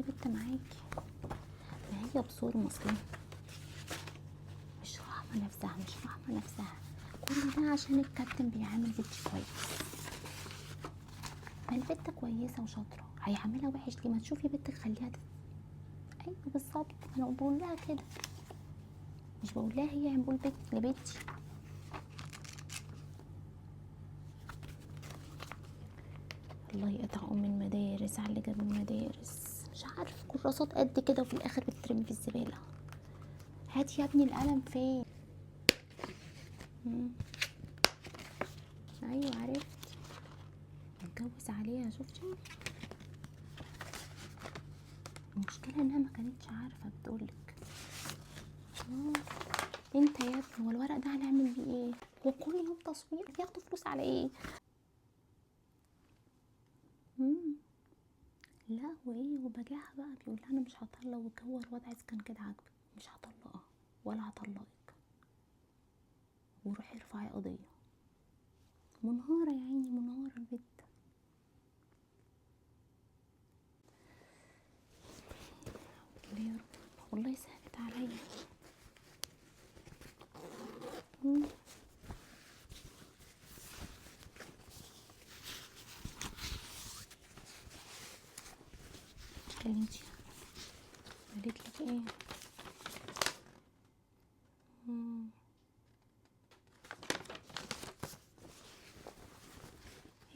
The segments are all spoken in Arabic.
بنت معاكي، ما هي بصور مسلمة، مش رحمة نفسها. كل ده عشان الكابتن بيعامل بنتي كويس. ما البت كويسة وشاطرة، هيعملها وحش ليه؟ ما تشوفي بنتك خليها ايوه بالظبط، انا بقول لها كده، مش بقول لها هي عمبول بيت لبنتي. الله يقطع ام المدارس على اللي جاب المدارس، مش عارف كراسات قد كده وفي الاخر بتترمي في الزباله. هات يا ابني القلم فين؟ ايوه عرفت، اتجوز عليها. شفتي المشكله انها ما كانتش عارفه، بتقولك انت يا ابني هو الورق ده هنعمل بيه ايه؟ هو كل يوم تصوير بياخدوا فلوس على ايه؟ لا وايه، وبجاها بقى بيقول لها انا مش هطلق، والجو الوضع اذا كان كده عاجبك مش هطلقها ولا هطلقك، وروحي ارفعي قضيه. منهارة يا عيني، منهارة البت. ليه يا رب، والله سهلت عليا. كلمتي قالت لك ايه؟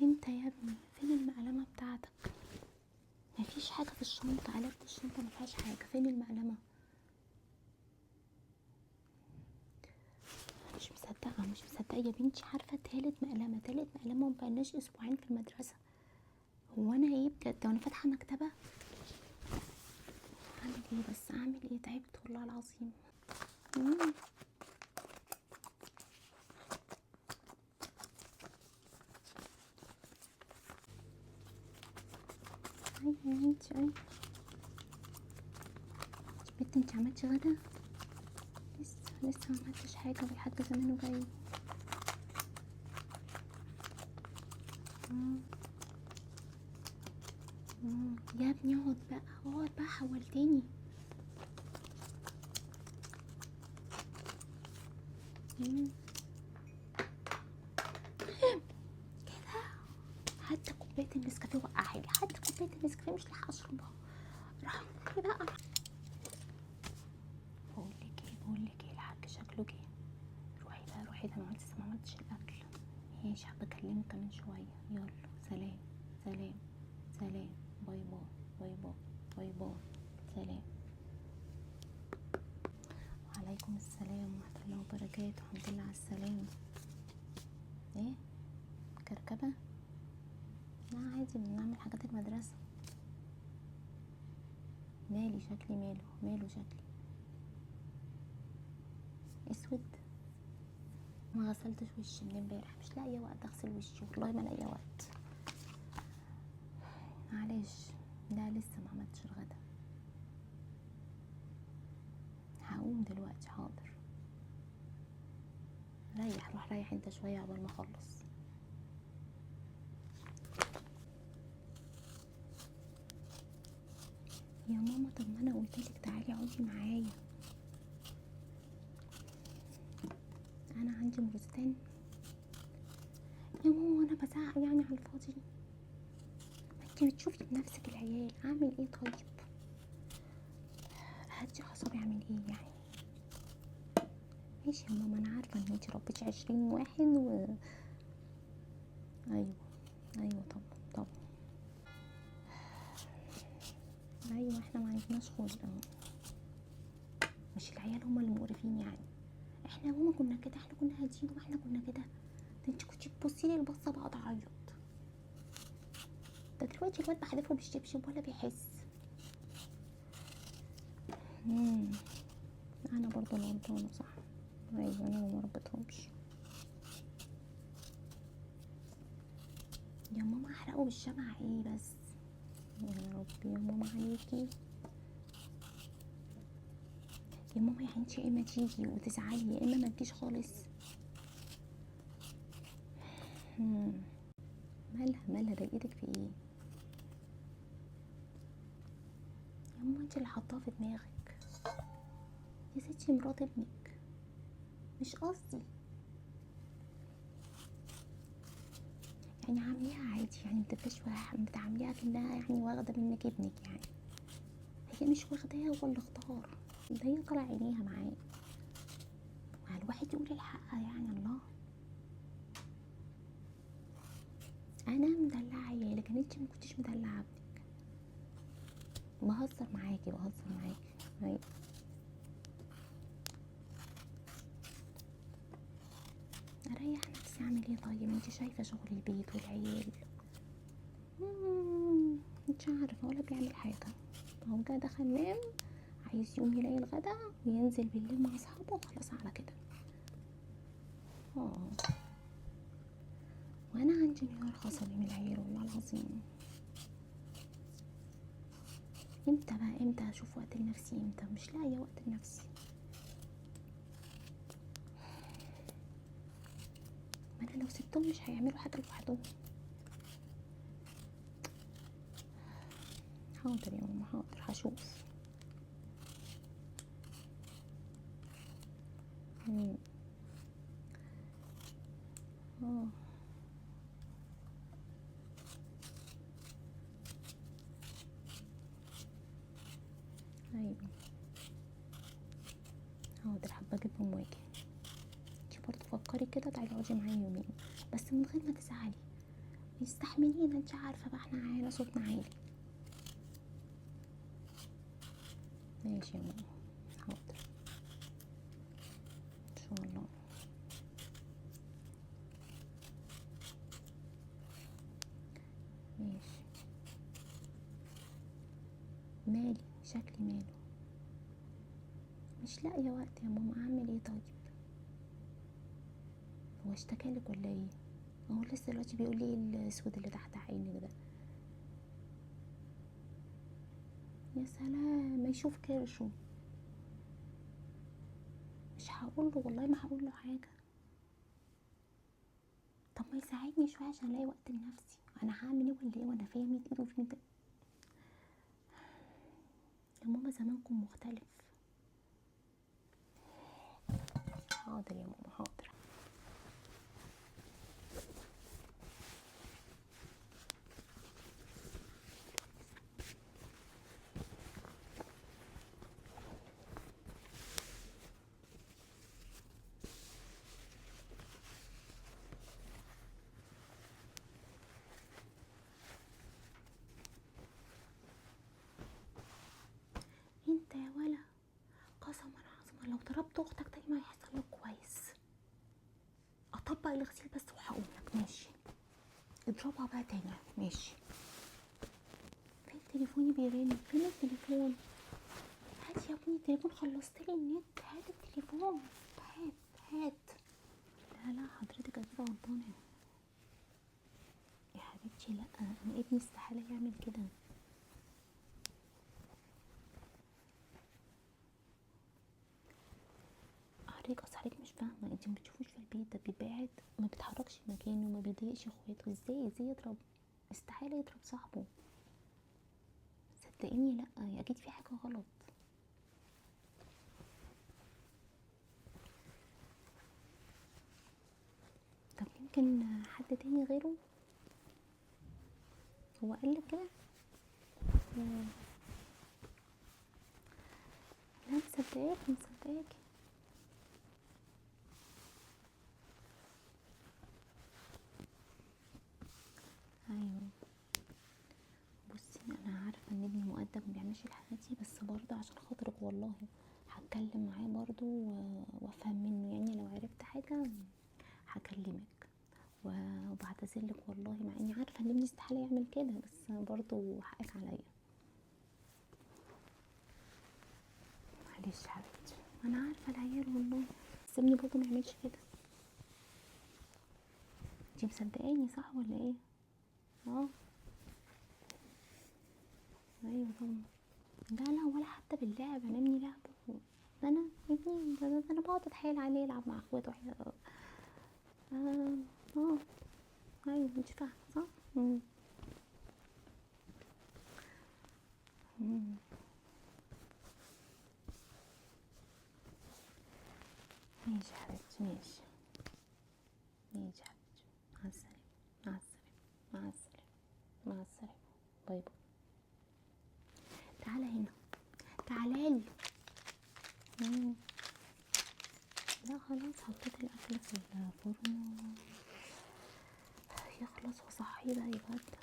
انت يا ابني فين المقلمة بتاعتك؟ مفيش حاجة في الشنطة، قلبت الشنطة مفيهاش حاجة، فين المقلمة؟ مش مصدقة يا بنتي، عارفة تالت مقلمة ومبقالناش اسبوعين في المدرسة. هو انا ايه بجد، وانا فاتحة مكتبة؟ اعمل ايه بس، اعمل ايه، تعبت والله العظيم. ايوه يا بنتي ايوه. بنتي انت عملتي غدا؟ لسه ما عملتش حاجه والحاج زمانه جاي. يا ابني اقعد بقى حولتني. كده حتى كوبايه النسكافيه وقعها لي، حتى كوبايه النسكافيه مش لاحقه اشربها. راح لي بقى. بقول لك ايه، الحاج شكله جه. روحي ده انا لسه ما عملتش الاكل. ماشي هبكلمك كمان شويه، يلا سلام. باي باي. سلام. وعليكم السلام ورحمه الله وبركاته. الحمد لله على السلامه. ايه كركبه؟ لا عادي بنعمل حاجات المدرسه. مالي شكلي، ماله شكلي اسود؟ ما غسلتش وشي من امبارح، مش لاقيه وقت اغسل وشي، والله ما لاقيه وقت. معلش، لا لسه ما عملتش الغدا. هقوم دلوقتي حاضر. روح ريح انت شويه عقبال ما اخلص. يا ماما طب ما انا قلتلك تعالي اقعدي معايا، انا عندي مرستان. يا ماما انا بزعق يعني على الفاضي؟ ما انت بتشوفي بنفسك العيال، اعمل ايه طيب؟ هدي اعصابي، اعمل ايه يعني؟ ماشي يا ماما، انا عارفه ان انت ربيتي 20 واحد ايوه طبعا. ايوه احنا ما عندناش خلق، مش العيال هما اللي مقرفين يعني. احنا يا ماما كنا كده، احنا كنا هاديين واحنا كنا كده. ده انت كنتي تبصيلي البصه بقعد اعيط. ده دلوقتي الواد بحدفه بالشبشب ولا بيحس. انا برضو اللي غلطانه صح. ايوه انا ما ربيتهمش. يا ماما احرقوا بالشمع ايه بس؟ يا ربي يا ماما عليكي. يا ماما يعني انت يا اما تيجي وتزعلي يا اما ما تجيش خالص. مالها ضايقتك في ايه؟ انت اللي حطاها في دماغك يا ستي، مرات ابنك، مش قصدي. يعني عامليها عادي، يعني متبقاش بتعامليها كأنها يعني واخدة منك ابنك. يعني هي مش واخداه، هو اللي اختار، ده هي طالع عينيها معاه. مع الواحد يقول الحق يعني. الله، انا مدلعه عيالك، لكن انت ما كنتش مدلعه ابنك. بهزر معاكي. أيوة. اريح نفسي، اعمل ايه طيب؟ انت شايفه شغل البيت والعيال. مش عارفه ولا بيعمل حاجه. هو جه دخل نام، عايز يقوم يلاقي الغدا وينزل بالليل مع اصحابه وخلاص على كده. وانا عندي انهيار عصبي من العيال والله العظيم. امتى بقى، امتى اشوف وقت لنفسي؟ امتى؟ مش لاقيه وقت لنفسي. ما انا لو سبتهم مش هيعملوا حاجه لوحدهم. حاضر يا ماما، حاضر، هشوف. اه ايوه، حاضر، حابه اجيبهم واجي. انتي برضه فكري كده، تعالي اقعدي معايا يومين بس من غير ما تزعلي. استحملينا، انت عارفه بقى احنا عيله صوتنا عالي. ماشي يا ماما، حاضر ان شاء الله. ماشي. مالي؟ شكلي ماله؟ مش لاقيه وقت يا ماما، اعمل ايه طيب؟ هو اشتكالك ولا ايه؟ هو لسه دلوقتي بيقول لي ايه الاسود اللي تحت عينك ده؟ يا سلام، ما يشوف كرشه. مش هقول له والله، ما هقول له حاجه. طب ما يساعدني شويه عشان الاقي وقت لنفسي. انا هعمل ايه ولا ايه وانا فيا 100 ايد وفي 100. يا ماما زمانكم مختلف. حاضر يا ماما، حاضر. انت يا ولا، قسما عظما لو ضربت اختك تاني ما هيحصل لك كويس. اطبق الغسيل بس وهقول لك. ماشي، اضربها بقى تاني. ماشي. فين تليفوني بيرن؟ فين التليفون؟ هات يا ابني التليفون، خلصتلي النت. هات التليفون، هات. لا حضرتك اكيد غلطانه يا حبيبتي. لا، انا ابني استحاله يعمل كده. حضرتك مش فاهمه، انت ما بتشوفوش في البيت ده بيبقى قاعد ما بيتحركش مكانه، ما بيضايقش اخواته. ازاي يضرب؟ استحاله يضرب صاحبه. صدقيني، لا، اكيد في حاجه غلط. طب يمكن حد تاني غيره. هو قالك كده؟ لا، مصدقاكي. ايوه. بصي، انا عارفه ان ابني مؤدب ما بيعملش الحاجات دي، بس برضه عشان خاطرك والله هتكلم معاه برضه وافهم منه. يعني لو عرفت حاجه هكلمك وبعتذرلك والله، مع اني عارفه ان ابني استحاله يعمل كده، بس برضه حقك عليا. معلش حبيبتي، انا عارفه العيال والله، بس ابني برضه ما يعملش كده. انتي مصدقاني صح ولا ايه؟ اه ايوه طبعا. لا ولا حتى باللعب، انا ابني لعب. انا ابني ده انا بقعد اتحايل عليه يلعب مع اخواته. اه اه ايوه، انت فاهمه صح. مم. مم. ماشي ماشي حبيبتي، مع السلامة، مع السلامة، مع السلامة، مع السلامة، باي باي. تعالى هنا، تعالالي. لا خلاص، حطيت الاكل في الفرن يخلص وصحيه بقى يتغدى.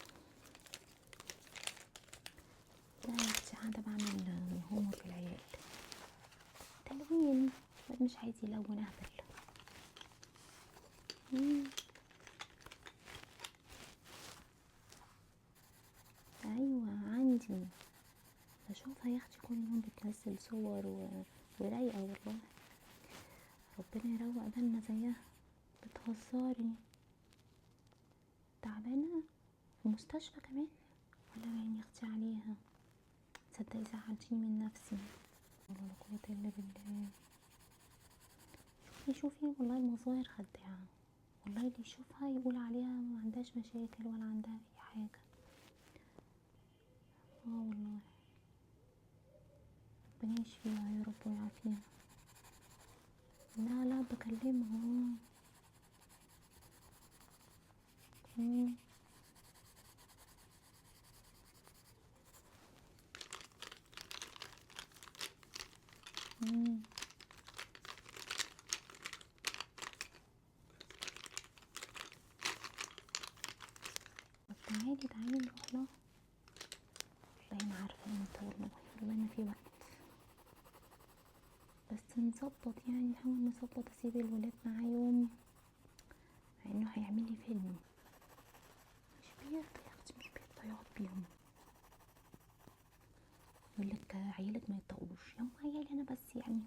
لا يا بنتي قاعدة بعمل هوم ورك العيال، تلوين الواد مش عايز يلون اهبل. ايوه عندي، بشوفها يا اختي كل يوم بتنزل صور ورايقه والله، ربنا يروق بالنا زيها. بتهزري؟ تعبانه في المستشفى كمان؟ ولا باين يا اختي عليها، تصدقي زعلتيني من نفسي. ولا لا قوه الا بالله. شوفي والله المظاهر خداعه، والله اللي يشوفها يقول عليها ما عندهاش مشاكل ولا عندها اي حاجه. والله ربنا يشفيها يا رب ويعافيها. لا لا بكلمها. مم. مم. طب تعالي تعالي نروح لها. والله ما عارفة امتى، والله ما في وقت، بس نظبط يعني، نحاول نظبط. اسيب الولاد معاه يوم، مع انه هيعمل لي فيلم. مش بيرضى يا اختي، مش بيرضى يقعد بيهم. يقول لك عيالك ما يطقوش. يا عيالي انا بس يعني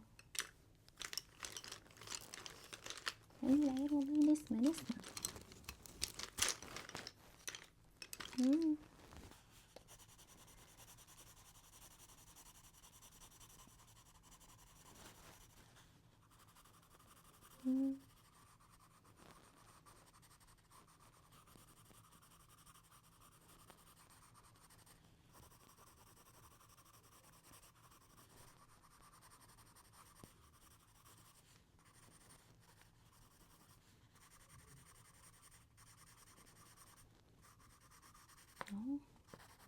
العيال والله نسمة نسمة. مم. مم. اهو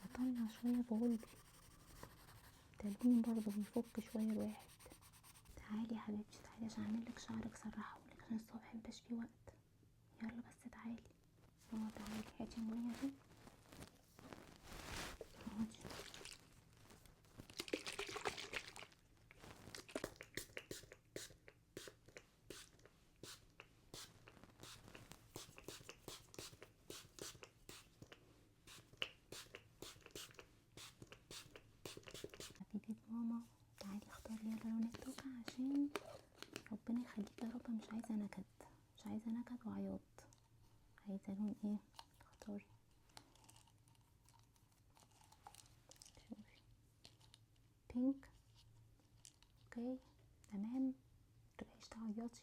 بطلع شوية بغلبي، التلوين برضه بيفك شوية الواحد. تعالي يا حبيبتي تعالي عشان اعملك شعرك سرحهولك، عشان الصبح مبقاش فيه وقت. يلا بس تعالي. تعالي هاتي المية دي، اقعدي. حبيبة ماما تعالي اختاري يلا لون التوكة، عشان ربنا يخليكي يا رب. مش عايزة نكد، مش عايزة نكد وعياط، عايزة لون ايه؟ اختاري. شوفي بينك. اوكي تمام، متبقيش تعيطي.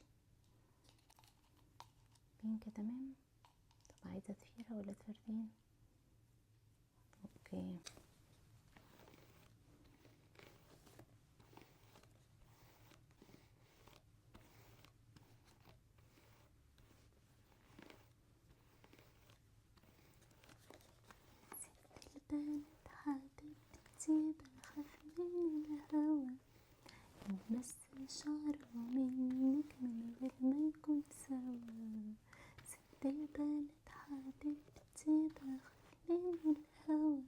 بينك تمام. طب عايزة تفيرة ولا تفردين؟ اوكي. ست البنات حبيبتي بخاف من الهوى، بس شعره منك من غير ما يكون سوا. ست البنات حبيبتي بخاف من الهوى،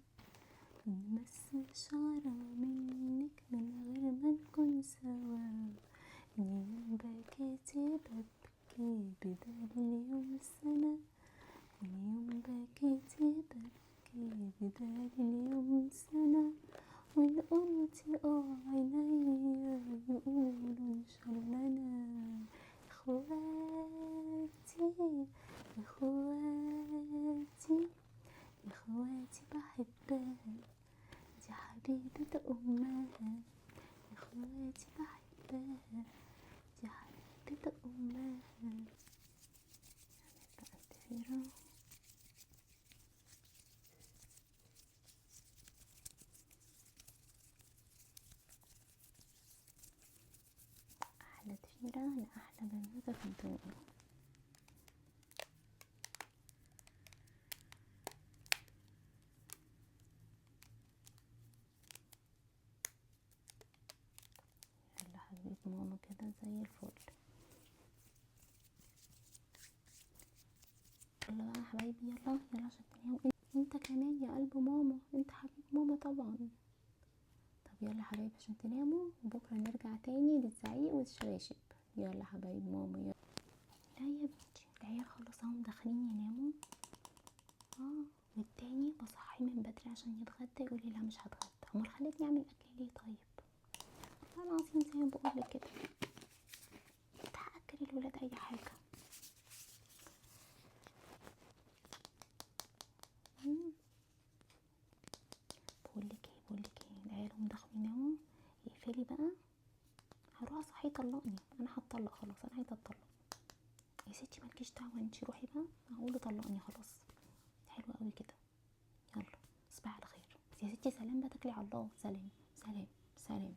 بس شعره منك من غير ما نكون سوا. يوم بكيتي ببكي بدال يوم السنة، يوم بكيتي ببكي بدال يوم السنة. وإن قلتي عينيا يقولوا انشلنا. اخواتي اخواتي اخواتي بحبها، دي حبيبة امها. اخواتي بحبها، دي حبيبة امها. نعمل بقى الضفيرة. احلى ضفيرة كده لأحلى بنوتة في الدنيا. يلا حبيب ماما كده زي الفل. يلا بقى يا حبايبي، يلا يلا عشان تناموا. انت كمان يا قلب ماما، انت حبيب ماما طبعا. طب يلا يا حبايبي عشان تناموا، وبكره نرجع تاني للزعيق والشباشب. يلا حبايب ماما يلا. لا يا بنتي، العيال خلاص اهم داخلين يناموا. والتاني بصحيه من بدري عشان يتغدى، يقولي لا مش هتغدى. امال خلتني اعمل اكل ليه طيب؟ والله العظيم زي ما بقولك كده، هاكل الولاد اي حاجه. بقولك ايه العيال هم دخلوا يناموا، اقفلي بقى. هروح اصحيه يطلقني، انا هتطلق خلاص، انا عايزه اتطلق. يا ستي مالكيش دعوه، انتي روحي بقى، هقوله طلقني خلاص. حلو قوي كده. يلا تصبحي على خير يا ستي. سلام بقى، تكلي على الله. سلام سلام سلام.